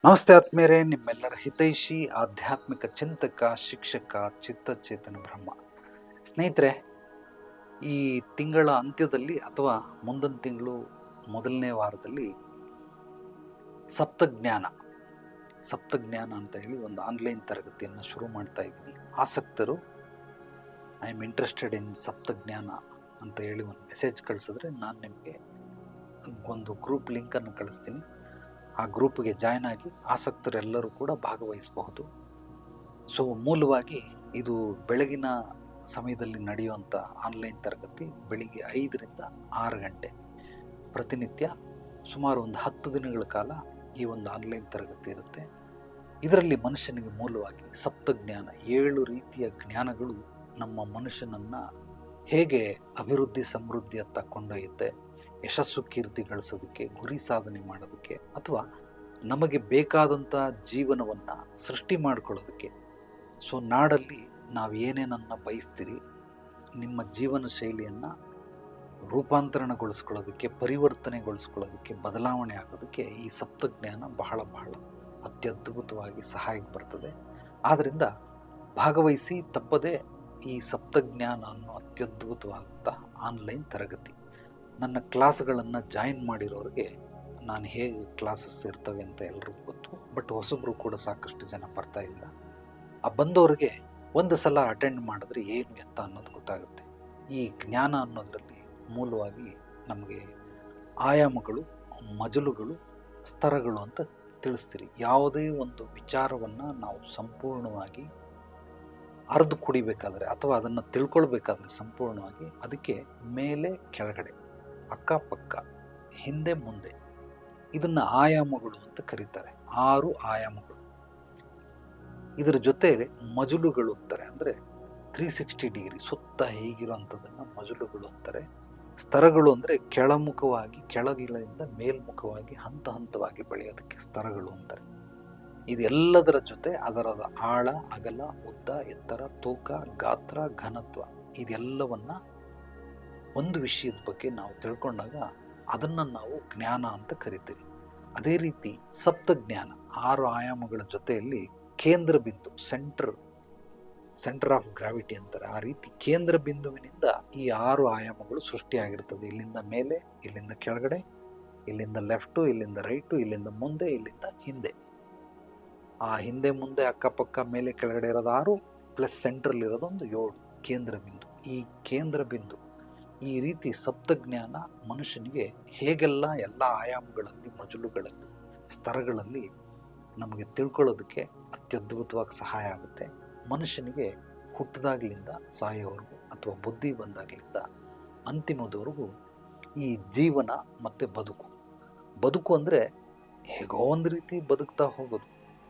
ನಮಸ್ತೆ ಆತ್ಮೀಯರೇ, ನಿಮ್ಮೆಲ್ಲರ ಹಿತೈಷಿ ಆಧ್ಯಾತ್ಮಿಕ ಚಿಂತಕ ಶಿಕ್ಷಕ ಚಿತ್ತಚೇತನ ಬ್ರಹ್ಮ. ಸ್ನೇಹಿತರೆ, ಈ ತಿಂಗಳ ಅಂತ್ಯದಲ್ಲಿ ಅಥವಾ ಮುಂದಿನ ತಿಂಗಳು ಮೊದಲನೇ ವಾರದಲ್ಲಿ ಸಪ್ತಜ್ಞಾನ ಅಂತ ಹೇಳಿ ಒಂದು ಆನ್ಲೈನ್ ತರಗತಿಯನ್ನು ಶುರು ಮಾಡ್ತಾ ಇದ್ದೀನಿ. ಆಸಕ್ತರು ಐ ಆಮ್ ಇಂಟ್ರೆಸ್ಟೆಡ್ ಇನ್ ಸಪ್ತಜ್ಞಾನ ಅಂತ ಹೇಳಿ ಒಂದು ಮೆಸೇಜ್ ಕಳಿಸಿದ್ರೆ ನಾನು ನಿಮಗೆ ಒಂದು ಗ್ರೂಪ್ ಲಿಂಕನ್ನು ಕಳಿಸ್ತೀನಿ. ಆ ಗ್ರೂಪ್ಗೆ ಜಾಯ್ನ್ ಆಗಿ ಆಸಕ್ತರೆಲ್ಲರೂ ಕೂಡ ಭಾಗವಹಿಸಬಹುದು. ಸೊ ಮೂಲವಾಗಿ ಇದು ಬೆಳಗಿನ ಸಮಯದಲ್ಲಿ ನಡೆಯುವಂಥ ಆನ್ಲೈನ್ ತರಗತಿ. ಬೆಳಿಗ್ಗೆ 5ರಿಂದ 6 ಗಂಟೆ ಪ್ರತಿನಿತ್ಯ ಸುಮಾರು ಒಂದು 10 ದಿನಗಳ ಕಾಲ ಈ ಒಂದು ಆನ್ಲೈನ್ ತರಗತಿ ಇರುತ್ತೆ. ಇದರಲ್ಲಿ ಮನುಷ್ಯನಿಗೆ ಮೂಲವಾಗಿ ಸಪ್ತಜ್ಞಾನ, 7 ರೀತಿಯ ಜ್ಞಾನಗಳು ನಮ್ಮ ಮನುಷ್ಯನನ್ನು ಹೇಗೆ ಅಭಿವೃದ್ಧಿ ಸಮೃದ್ಧಿಯತ್ತ ಕೊಂಡೊಯ್ಯುತ್ತೆ, ಯಶಸ್ಸು ಕೀರ್ತಿ ಗಳಿಸೋದಕ್ಕೆ, ಗುರಿ ಸಾಧನೆ ಮಾಡೋದಕ್ಕೆ, ಅಥವಾ ನಮಗೆ ಬೇಕಾದಂಥ ಜೀವನವನ್ನು ಸೃಷ್ಟಿ ಮಾಡಿಕೊಳ್ಳೋದಕ್ಕೆ. ಸೊ ನಾಡಲ್ಲಿ ನಾವು ಏನೇನನ್ನು ಬಯಸ್ತೀರಿ, ನಿಮ್ಮ ಜೀವನ ಶೈಲಿಯನ್ನು ರೂಪಾಂತರಣಗೊಳಿಸ್ಕೊಳ್ಳೋದಕ್ಕೆ, ಪರಿವರ್ತನೆಗೊಳಿಸ್ಕೊಳ್ಳೋದಕ್ಕೆ, ಬದಲಾವಣೆ ಆಗೋದಕ್ಕೆ ಈ ಸಪ್ತಜ್ಞಾನ ಬಹಳ ಬಹಳ ಅತ್ಯದ್ಭುತವಾಗಿ ಸಹಾಯಕ್ಕೆ ಬರ್ತದೆ. ಆದ್ದರಿಂದ ಭಾಗವಹಿಸಿ ತಪ್ಪದೆ ಈ ಸಪ್ತಜ್ಞಾನ ಅನ್ನೋ ಅತ್ಯದ್ಭುತವಾದಂಥ ಆನ್ಲೈನ್ ತರಗತಿ. ನನ್ನ ಕ್ಲಾಸ್ಗಳನ್ನು ಜಾಯಿನ್ ಮಾಡಿರೋರಿಗೆ ನಾನು ಹೇಗೆ ಕ್ಲಾಸಸ್ ಇರ್ತವೆ ಅಂತ ಎಲ್ರಿಗೂ ಗೊತ್ತು. ಬಟ್ ಹೊಸಬ್ರು ಕೂಡ ಸಾಕಷ್ಟು ಜನ ಬರ್ತಾ ಇಲ್ಲ. ಆ ಬಂದವರಿಗೆ ಒಂದು ಸಲ ಅಟೆಂಡ್ ಮಾಡಿದ್ರೆ ಏನು ಅಂತ ಅನ್ನೋದು ಗೊತ್ತಾಗುತ್ತೆ. ಈ ಜ್ಞಾನ ಅನ್ನೋದರಲ್ಲಿ ಮೂಲವಾಗಿ ನಮಗೆ ಆಯಾಮಗಳು, ಮಜಲುಗಳು, ಸ್ತರಗಳು ಅಂತ ತಿಳಿಸ್ತೀರಿ. ಯಾವುದೇ ಒಂದು ವಿಚಾರವನ್ನು ನಾವು ಸಂಪೂರ್ಣವಾಗಿ ಅರ್ದು ಕುಡಿಬೇಕಾದ್ರೆ ಅಥವಾ ಅದನ್ನು ತಿಳ್ಕೊಳ್ಬೇಕಾದ್ರೆ ಸಂಪೂರ್ಣವಾಗಿ ಅದಕ್ಕೆ ಮೇಲೆ ಕೆಳಗಡೆ, ಅಕ್ಕಪಕ್ಕ, ಹಿಂದೆ ಮುಂದೆ, ಇದನ್ನು ಆಯಾಮಗಳು ಅಂತ ಕರೀತಾರೆ. 6 ಆಯಾಮಗಳು. ಇದರ ಜೊತೆ ಮಜಲುಗಳು ಅಂತಾರೆ. ಅಂದರೆ 360 ಡಿಗ್ರಿ ಸುತ್ತ ಹೀಗಿರುವಂಥದ್ದನ್ನು ಮಜಲುಗಳು ಅಂತಾರೆ. ಸ್ತರಗಳು ಅಂದರೆ ಕೆಳಮುಖವಾಗಿ, ಕೆಳಗಿಳಿಯಿಂದ ಮೇಲ್ಮುಖವಾಗಿ ಹಂತ ಹಂತವಾಗಿ ಬೆಳೆಯೋದಕ್ಕೆ ಸ್ತರಗಳು ಅಂತಾರೆ. ಇದೆಲ್ಲದರ ಜೊತೆ ಅದರದ ಆಳ, ಅಗಲ, ಉದ್ದ, ಎತ್ತರ, ತೂಕ, ಗಾತ್ರ, ಘನತ್ವ, ಇದೆಲ್ಲವನ್ನ ಒಂದು ವಿಷಯದ ಬಗ್ಗೆ ನಾವು ತಿಳ್ಕೊಂಡಾಗ ಅದನ್ನು ನಾವು ಜ್ಞಾನ ಅಂತ ಕರಿತೀವಿ. ಅದೇ ರೀತಿ ಸಪ್ತಜ್ಞಾನ 6 ಆಯಾಮಗಳ ಜೊತೆಯಲ್ಲಿ ಕೇಂದ್ರ ಬಿಂದು, ಸೆಂಟರ್ ಆಫ್ ಗ್ರಾವಿಟಿ ಅಂತಾರೆ. ಆ ರೀತಿ ಕೇಂದ್ರ ಬಿಂದುವಿನಿಂದ ಈ 6 ಆಯಾಮಗಳು ಸೃಷ್ಟಿಯಾಗಿರ್ತದೆ. ಇಲ್ಲಿಂದ ಮೇಲೆ, ಇಲ್ಲಿಂದ ಕೆಳಗಡೆ, ಇಲ್ಲಿಂದ ಲೆಫ್ಟು, ಇಲ್ಲಿಂದ ರೈಟು, ಇಲ್ಲಿಂದ ಮುಂದೆ, ಇಲ್ಲಿಂದ ಹಿಂದೆ. ಆ ಹಿಂದೆ ಮುಂದೆ ಅಕ್ಕಪಕ್ಕ ಮೇಲೆ ಕೆಳಗಡೆ ಇರೋದು 6 ಪ್ಲಸ್ ಸೆಂಟ್ರಲ್ಲಿ ಇರೋದೊಂದು 7 ಕೇಂದ್ರ ಬಿಂದು. ಈ ಕೇಂದ್ರ ಬಿಂದು, ಈ ರೀತಿ ಸಪ್ತಜ್ಞಾನ ಮನುಷ್ಯನಿಗೆ ಹೇಗೆಲ್ಲ ಎಲ್ಲ ಆಯಾಮಗಳಲ್ಲಿ, ಮಜಲುಗಳಲ್ಲಿ, ಸ್ತರಗಳಲ್ಲಿ ನಮಗೆ ತಿಳ್ಕೊಳ್ಳೋದಕ್ಕೆ ಅತ್ಯದ್ಭುತವಾಗಿ ಸಹಾಯ ಆಗುತ್ತೆ. ಮನುಷ್ಯನಿಗೆ ಹುಟ್ಟಿದಾಗಲಿಂದ ಸಾಯೋವರೆಗೂ ಅಥವಾ ಬುದ್ಧಿ ಬಂದಾಗಲಿಂದ ಅಂತಿಮದವರೆಗೂ ಈ ಜೀವನ ಮತ್ತು ಬದುಕು ಅಂದರೆ ಹೇಗೋ ಒಂದು ರೀತಿ ಬದುಕ್ತಾ ಹೋಗೋದು.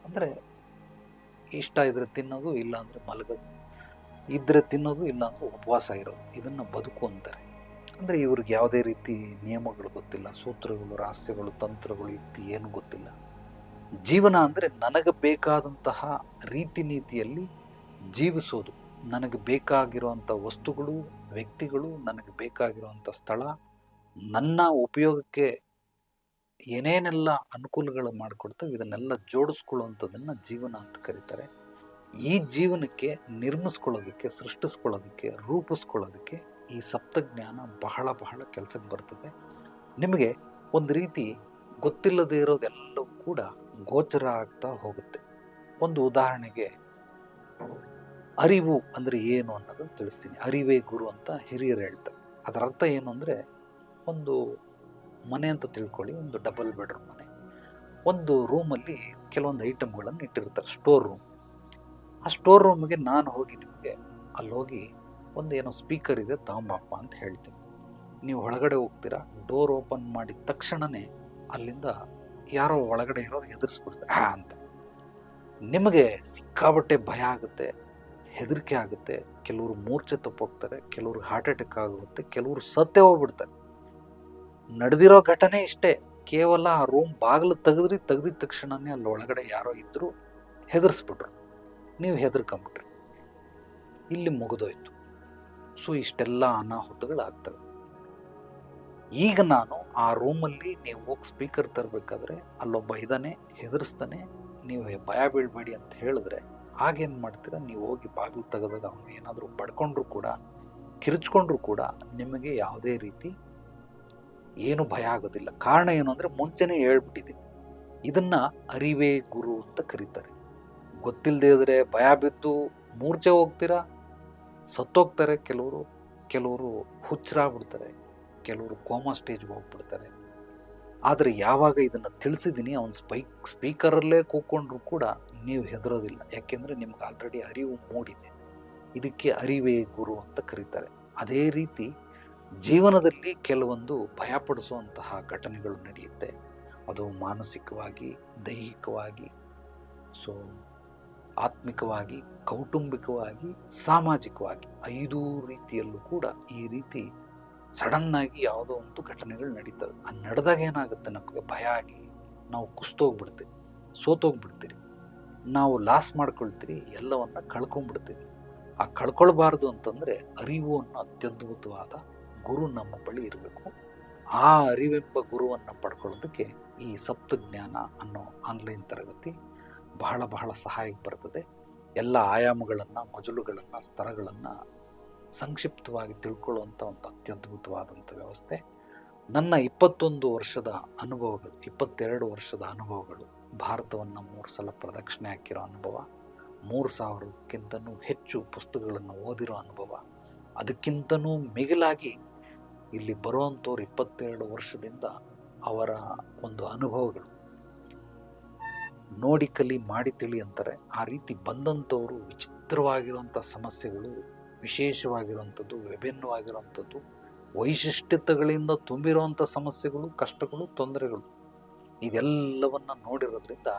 ಅಂದರೆ ಇಷ್ಟ ಇದ್ರೆ ತಿನ್ನೋದು, ಇಲ್ಲ ಅಂದರೆ ಮಲಗೋದು, ಇದ್ರೆ ತಿನ್ನೋದು, ಇಲ್ಲ ಅಂದರೆ ಉಪವಾಸ ಇರೋದು, ಇದನ್ನು ಬದುಕು ಅಂತಾರೆ. ಅಂದರೆ ಇವ್ರಿಗೆ ಯಾವುದೇ ರೀತಿ ನಿಯಮಗಳು ಗೊತ್ತಿಲ್ಲ, ಸೂತ್ರಗಳು, ರಹಸ್ಯಗಳು, ತಂತ್ರಗಳು, ಯುಕ್ತಿ ಏನು ಗೊತ್ತಿಲ್ಲ. ಜೀವನ ಅಂದರೆ ನನಗೆ ಬೇಕಾದಂತಹ ರೀತಿ ನೀತಿಯಲ್ಲಿ ಜೀವಿಸೋದು. ನನಗೆ ಬೇಕಾಗಿರುವಂಥ ವಸ್ತುಗಳು, ವ್ಯಕ್ತಿಗಳು, ನನಗೆ ಬೇಕಾಗಿರುವಂಥ ಸ್ಥಳ, ನನ್ನ ಉಪಯೋಗಕ್ಕೆ ಏನೇನೆಲ್ಲ ಅನುಕೂಲಗಳು ಮಾಡಿಕೊಡ್ತವೆ ಇದನ್ನೆಲ್ಲ ಜೋಡಿಸ್ಕೊಳ್ಳುವಂಥದ್ದನ್ನು ಜೀವನ ಅಂತ ಕರೀತಾರೆ. ಈ ಜೀವನಕ್ಕೆ ನಿರ್ಮಿಸ್ಕೊಳ್ಳೋದಕ್ಕೆ, ಸೃಷ್ಟಿಸ್ಕೊಳ್ಳೋದಕ್ಕೆ, ರೂಪಿಸ್ಕೊಳ್ಳೋದಕ್ಕೆ ಈ ಸಪ್ತಜ್ಞಾನ ಬಹಳ ಬಹಳ ಕೆಲಸಕ್ಕೆ ಬರ್ತದೆ. ನಿಮಗೆ ಒಂದು ರೀತಿ ಗೊತ್ತಿಲ್ಲದೆ ಇರೋದೆಲ್ಲವೂ ಕೂಡ ಗೋಚರ ಆಗ್ತಾ ಹೋಗುತ್ತೆ. ಒಂದು ಉದಾಹರಣೆಗೆ, ಅರಿವು ಅಂದರೆ ಏನು ಅನ್ನೋದನ್ನು ತಿಳಿಸ್ತೀನಿ. ಅರಿವೇ ಗುರು ಅಂತ ಹಿರಿಯರು ಹೇಳ್ತಾರೆ. ಅದರ ಅರ್ಥ ಏನು ಅಂದರೆ, ಒಂದು ಮನೆ ಅಂತ ತಿಳ್ಕೊಳ್ಳಿ, ಒಂದು ಡಬಲ್ ಬೆಡ್ರೂಮ್ ಮನೆ. ಒಂದು ರೂಮಲ್ಲಿ ಕೆಲವೊಂದು ಐಟಮ್ಗಳನ್ನು ಇಟ್ಟಿರ್ತಾರೆ, ಸ್ಟೋರ್ ರೂಮ್. ಆ ಸ್ಟೋರ್ ರೂಮ್ಗೆ ನಾನು ಹೋಗಿ ನಿಮಗೆ ಅಲ್ಲಿ ಹೋಗಿ ಒಂದೇನೋ ಸ್ಪೀಕರ್ ಇದೆ ತಗೊಂಬಪ್ಪ ಅಂತ ಹೇಳ್ತೀನಿ. ನೀವು ಒಳಗಡೆ ಹೋಗ್ತೀರಾ, ಡೋರ್ ಓಪನ್ ಮಾಡಿದ ತಕ್ಷಣವೇ ಅಲ್ಲಿಂದ ಯಾರೋ ಒಳಗಡೆ ಇರೋರು ಎದುರಿಸ್ಬಿಡ್ತಾರೆ ಅಂತ. ನಿಮಗೆ ಸಿಕ್ಕಾಬಟ್ಟೆ ಭಯ ಆಗುತ್ತೆ, ಹೆದರಿಕೆ ಆಗುತ್ತೆ. ಕೆಲವರು ಮೂರ್ಛೆ ತಪ್ಪೋಗ್ತಾರೆ, ಕೆಲವರು ಹಾರ್ಟ್ ಅಟ್ಯಾಕ್ ಆಗುತ್ತೆ, ಕೆಲವರು ಸತ್ತೇ ಹೋಗ್ಬಿಡ್ತಾರೆ. ನಡೆದಿರೋ ಘಟನೆ ಇಷ್ಟೇ. ಕೇವಲ ಆ ರೂಮ್ ಬಾಗಿಲು ತೆಗೆದಿದ ತಕ್ಷಣವೇ ಅಲ್ಲಿ ಒಳಗಡೆ ಯಾರೋ ಇದ್ದರು, ಹೆದರ್ಸ್ಬಿಟ್ರು, ನೀವು ಹೆದರ್ಕೊಂಬಿಟ್ರಿ, ಇಲ್ಲಿ ಮುಗಿದೋಯ್ತು. ಸೊ ಇಷ್ಟೆಲ್ಲ ಅನಾಹುತಗಳಾಗ್ತವೆ. ಈಗ ನಾನು ಆ ರೂಮಲ್ಲಿ ನೀವು ಹೋಗಿ ಸ್ಪೀಕರ್ ತರಬೇಕಾದ್ರೆ ಅಲ್ಲೊಬ್ಬ ಇದ್ದಾನೆ, ಹೆದರಿಸ್ತಾನೆ, ನೀವು ಭಯ ಬೀಳ್ಬೇಡಿ ಅಂತ ಹೇಳಿದ್ರೆ ಆಗೇನು ಮಾಡ್ತೀರಾ, ನೀವು ಹೋಗಿ ಬಾಗಿಲು ತೆಗೆದಾಗ ಅವನು ಏನಾದರೂ ಬಡ್ಕೊಂಡ್ರು ಕೂಡ, ಕಿರಿಚ್ಕೊಂಡ್ರು ಕೂಡ ನಿಮಗೆ ಯಾವುದೇ ರೀತಿ ಏನು ಭಯ ಆಗೋದಿಲ್ಲ. ಕಾರಣ ಏನು ಅಂದರೆ ಮುಂಚೆನೇ ಹೇಳ್ಬಿಟ್ಟಿದ್ದೀನಿ. ಇದನ್ನ ಅರಿವೇ ಗುರು ಅಂತ ಕರೀತಾರೆ. ಗೊತ್ತಿಲ್ಲದೆ ಇದ್ರೆ ಭಯ ಬಿದ್ದು ಮೂರ್ಛೆ ಹೋಗ್ತೀರಾ, ಸತ್ತೋಗ್ತಾರೆ ಕೆಲವರು ಹುಚ್ಚರಾಗ್ಬಿಡ್ತಾರೆ, ಕೆಲವರು ಕೋಮಾ ಸ್ಟೇಜ್ಗೆ ಹೋಗ್ಬಿಡ್ತಾರೆ. ಆದರೆ ಯಾವಾಗ ಇದನ್ನು ತಿಳಿಸಿದ್ದೀನಿ, ಅವನು ಸ್ಪೀಕರಲ್ಲೇ ಕೂತ್ಕೊಂಡ್ರು ಕೂಡ ನೀವು ಹೆದರೋದಿಲ್ಲ. ಯಾಕೆಂದರೆ ನಿಮ್ಗೆ ಆಲ್ರೆಡಿ ಅರಿವು ಮೂಡಿದೆ. ಇದಕ್ಕೆ ಅರಿವೇ ಗುರು ಅಂತ ಕರೀತಾರೆ. ಅದೇ ರೀತಿ ಜೀವನದಲ್ಲಿ ಕೆಲವೊಂದು ಭಯಪಡಿಸುವಂತಹ ಘಟನೆಗಳು ನಡೆಯುತ್ತೆ. ಅದು ಮಾನಸಿಕವಾಗಿ, ದೈಹಿಕವಾಗಿ, ಸೊ ಆತ್ಮಿಕವಾಗಿ, ಕೌಟುಂಬಿಕವಾಗಿ, ಸಾಮಾಜಿಕವಾಗಿ 5 ರೀತಿಯಲ್ಲೂ ಕೂಡ ಈ ರೀತಿ ಸಡನ್ನಾಗಿ ಯಾವುದೋ ಒಂದು ಘಟನೆಗಳು ನಡೀತವೆ. ಆ ನಡೆದಾಗ ಏನಾಗುತ್ತೆ, ನಮಗೆ ಭಯ ಆಗಿ ನಾವು ಕುಸ್ತೋಗ್ಬಿಡ್ತೀವಿ, ಸೋತೋಗ್ಬಿಡ್ತೀರಿ, ನಾವು ಲಾಸ್ ಮಾಡ್ಕೊಳ್ತೀರಿ, ಎಲ್ಲವನ್ನ ಕಳ್ಕೊಂಡ್ಬಿಡ್ತೀವಿ. ಆ ಕಳ್ಕೊಳ್ಬಾರ್ದು ಅಂತಂದರೆ ಅರಿವು ಅನ್ನೋ ಅತ್ಯದ್ಭುತವಾದ ಗುರು ನಮ್ಮ ಬಳಿ ಇರಬೇಕು. ಆ ಅರಿವೆಂಬ ಗುರುವನ್ನು ಪಡ್ಕೊಳ್ಳೋದಕ್ಕೆ ಈ ಸಪ್ತಜ್ಞಾನ ಅನ್ನೋ ಆನ್ಲೈನ್ ತರಗತಿ ಬಹಳ ಬಹಳ ಸಹಾಯಕ್ಕೆ ಬರ್ತದೆ. ಎಲ್ಲ ಆಯಾಮಗಳನ್ನು, ಮಜಲುಗಳನ್ನು, ಸ್ತರಗಳನ್ನು ಸಂಕ್ಷಿಪ್ತವಾಗಿ ತಿಳ್ಕೊಳ್ಳುವಂಥ ಒಂದು ಅತ್ಯದ್ಭುತವಾದಂಥ ವ್ಯವಸ್ಥೆ. ನನ್ನ 21 ವರ್ಷದ ಅನುಭವಗಳು, 22 ವರ್ಷದ ಅನುಭವಗಳು, ಭಾರತವನ್ನು 3 ಸಲ ಪ್ರದಕ್ಷಿಣೆ ಹಾಕಿರೋ ಅನುಭವ, 3000ಕ್ಕಿಂತನೂ ಹೆಚ್ಚು ಪುಸ್ತಕಗಳನ್ನು ಓದಿರೋ ಅನುಭವ, ಅದಕ್ಕಿಂತನೂ ಮಿಗಿಲಾಗಿ ಇಲ್ಲಿ ಬರುವಂಥವ್ರು 22 ವರ್ಷದಿಂದ ಅವರ ಒಂದು ಅನುಭವಗಳು ನೋಡಿ ಕಲಿ ಮಾಡಿ ತಿಳಿ ಅಂತಾರೆ. ಆ ರೀತಿ ಬಂದಂಥವರು ವಿಚಿತ್ರವಾಗಿರುವಂಥ ಸಮಸ್ಯೆಗಳು, ವಿಶೇಷವಾಗಿರುವಂಥದ್ದು, ವಿಭಿನ್ನವಾಗಿರುವಂಥದ್ದು, ವೈಶಿಷ್ಟ್ಯತೆಗಳಿಂದ ತುಂಬಿರುವಂಥ ಸಮಸ್ಯೆಗಳು, ಕಷ್ಟಗಳು, ತೊಂದರೆಗಳು, ಇದೆಲ್ಲವನ್ನು ನೋಡಿರೋದ್ರಿಂದ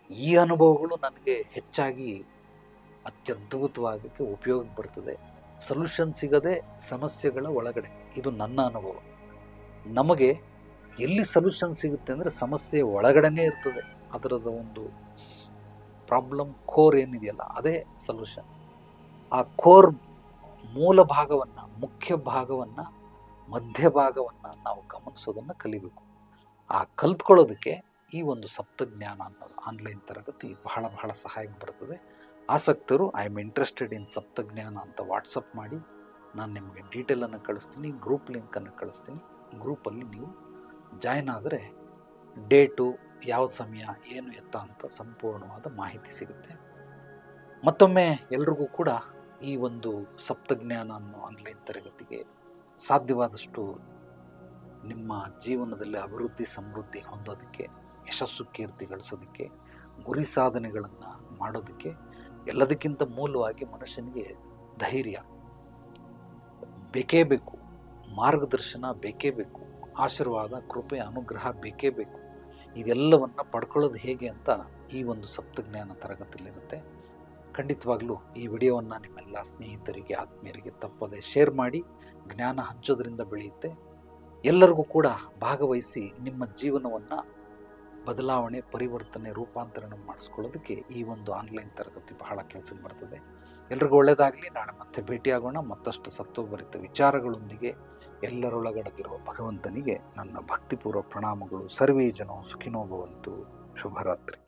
ಈ ಅನುಭವಗಳು ನನಗೆ ಹೆಚ್ಚಾಗಿ ಅತ್ಯದ್ಭುತವಾಗಕ್ಕೆ ಉಪಯೋಗಕ್ಕೆ ಬರ್ತದೆ. ಸೊಲ್ಯೂಷನ್ ಸಿಗದೆ ಸಮಸ್ಯೆಗಳ ಒಳಗಡೆ, ಇದು ನನ್ನ ಅನುಭವ. ನಮಗೆ ಎಲ್ಲಿ ಸೊಲ್ಯೂಷನ್ ಸಿಗುತ್ತೆ ಅಂದರೆ ಸಮಸ್ಯೆ ಒಳಗಡೆನೇ ಇರ್ತದೆ. ಅದರದ ಒಂದು ಪ್ರಾಬ್ಲಮ್ ಕೋರ್ ಏನಿದೆಯಲ್ಲ, ಅದೇ ಸೊಲ್ಯೂಷನ್. ಆ ಕೋರ್ ಮೂಲ ಭಾಗವನ್ನು, ಮುಖ್ಯ ಭಾಗವನ್ನು, ಮಧ್ಯ ಭಾಗವನ್ನು ನಾವು ಗಮನಿಸೋದನ್ನು ಕಲಿಬೇಕು. ಆ ಕಲ್ತ್ಕೊಳ್ಳೋದಕ್ಕೆ ಈ ಒಂದು ಸಪ್ತಜ್ಞಾನ ಅನ್ನೋದು ಆನ್ಲೈನ್ ತರಗತಿ ಬಹಳ ಬಹಳ ಸಹಾಯಕ್ಕೆ ಬರ್ತದೆ. ಆಸಕ್ತರು ಐ ಆಮ್ ಇಂಟ್ರೆಸ್ಟೆಡ್ ಇನ್ ಸಪ್ತಜ್ಞಾನ ಅಂತ ವಾಟ್ಸಪ್ ಮಾಡಿ, ನಾನು ನಿಮಗೆ ಡೀಟೇಲನ್ನು ಕಳಿಸ್ತೀನಿ, ಗ್ರೂಪ್ ಲಿಂಕನ್ನು ಕಳಿಸ್ತೀನಿ. ಗ್ರೂಪಲ್ಲಿ ನೀವು ಜಾಯ್ನ್ ಆದರೆ ಡೇಟು, ಯಾವ ಸಮಯ, ಏನು ಎತ್ತ ಅಂತ ಸಂಪೂರ್ಣವಾದ ಮಾಹಿತಿ ಸಿಗುತ್ತೆ. ಮತ್ತೊಮ್ಮೆ ಎಲ್ರಿಗೂ ಕೂಡ ಈ ಒಂದು ಸಪ್ತಜ್ಞಾನ ಅನ್ನೋ ಆನ್ಲೈನ್ ತರಗತಿಗೆ ಸಾಧ್ಯವಾದಷ್ಟು ನಿಮ್ಮ ಜೀವನದಲ್ಲಿ ಅಭಿವೃದ್ಧಿ, ಸಮೃದ್ಧಿ ಹೊಂದೋದಕ್ಕೆ, ಯಶಸ್ಸು, ಕೀರ್ತಿ ಗಳಿಸೋದಕ್ಕೆ, ಗುರಿ ಸಾಧನೆಗಳನ್ನು ಮಾಡೋದಕ್ಕೆ, ಎಲ್ಲದಕ್ಕಿಂತ ಮೂಲವಾಗಿ ಮನುಷ್ಯನಿಗೆ ಧೈರ್ಯ ಬೇಕೇ ಬೇಕು, ಮಾರ್ಗದರ್ಶನ ಬೇಕೇ ಬೇಕು, ಆಶೀರ್ವಾದ, ಕೃಪೆ, ಅನುಗ್ರಹ ಬೇಕೇ ಬೇಕು. ಇದೆಲ್ಲವನ್ನು ಪಡ್ಕೊಳ್ಳೋದು ಹೇಗೆ ಅಂತ ಈ ಒಂದು ಸಪ್ತಜ್ಞಾನ ತರಗತಿಯಲ್ಲಿರುತ್ತೆ. ಖಂಡಿತವಾಗ್ಲೂ ಈ ವಿಡಿಯೋವನ್ನು ನಿಮ್ಮೆಲ್ಲ ಸ್ನೇಹಿತರಿಗೆ, ಆತ್ಮೀಯರಿಗೆ ತಪ್ಪದೆ ಶೇರ್ ಮಾಡಿ. ಜ್ಞಾನ ಹಂಚೋದ್ರಿಂದ ಬೆಳೆಯುತ್ತೆ. ಎಲ್ಲರಿಗೂ ಕೂಡ ಭಾಗವಹಿಸಿ ನಿಮ್ಮ ಜೀವನವನ್ನು ಬದಲಾವಣೆ, ಪರಿವರ್ತನೆ, ರೂಪಾಂತರಣ ಮಾಡಿಸ್ಕೊಳ್ಳೋದಕ್ಕೆ ಈ ಒಂದು ಆನ್ಲೈನ್ ತರಗತಿ ಬಹಳ ಕೆಲಸಕ್ಕೆ ಬರ್ತದೆ. ಎಲ್ರಿಗೂ ಒಳ್ಳೆಯದಾಗಲಿ. ನಾಳೆ ಮತ್ತೆ ಭೇಟಿಯಾಗೋಣ ಮತ್ತಷ್ಟು ಸತ್ವಭರಿತ ವಿಚಾರಗಳೊಂದಿಗೆ. ಎಲ್ಲರೊಳಗಡೆದಿರುವ ಭಗವಂತನಿಗೆ ನನ್ನ ಭಕ್ತಿಪೂರ್ವ ಪ್ರಣಾಮಗಳು. ಸರ್ವೇ ಜನೋ ಸುಖಿನೋ ಭವಂತು. ಶುಭರಾತ್ರಿ.